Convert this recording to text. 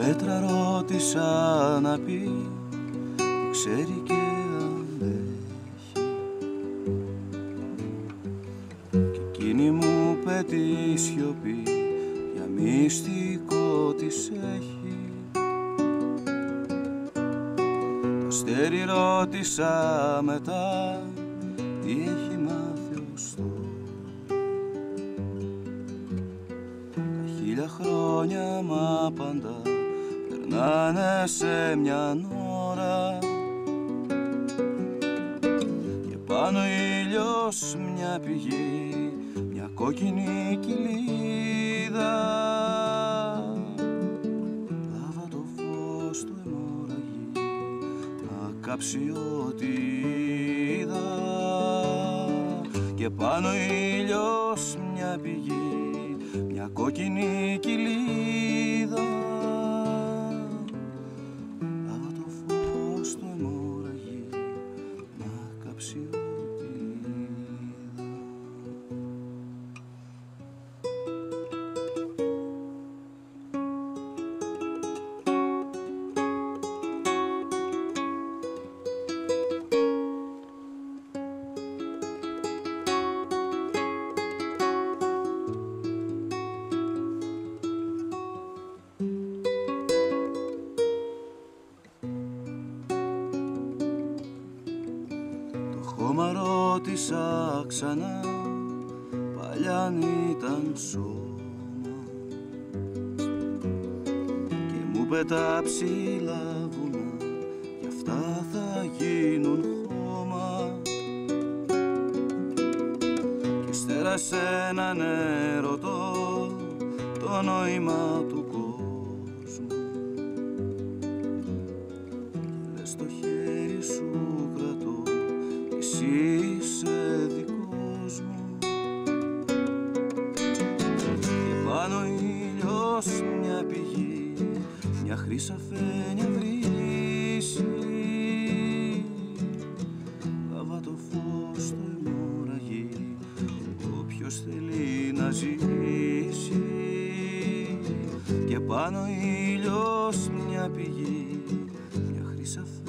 πέτρα ρώτησα να πει, ξέρει και αντέχει. Κι εκείνη μου πέτει σιωπή, για μυστικό της έχει. Το αστέρι ρώτησα μετά, τι έχει μάθει ως τώρα. Τα 1000 χρόνια μα πάντα περνάνε σε μια ώρα. Και πάνω ήλιος μια πηγή, μια κόκκινη κοιλίδα. Λάβα το φως του αιμορραγεί, να κάψει ό,τι είδα. Και πάνω ήλιος μια πηγή, μια κόκκινη κοιλίδα. Λάβα το φως του αιμορραγεί, να κάψει ό,τι είδα. Χώμα ρώτησα ξανά, παλιά αν ήταν σώμα. Και μου πετά ψηλά βουνά, κι αυτά θα γίνουν χώμα. Και ύστερα σε έναν ερωτώ, το νόημα του κόσμου. Και λες το χέρι σου κρατώ, εσύ είσαι δικός μου. Και πάνω ήλιος μια πηγή, μια χρυσαφένια βρύση. Λάβα το φως το αιμορραγεί, όποιος θέλει να ζήσει. Και πάνω ήλιος μια πηγή, μια χρυσαφένια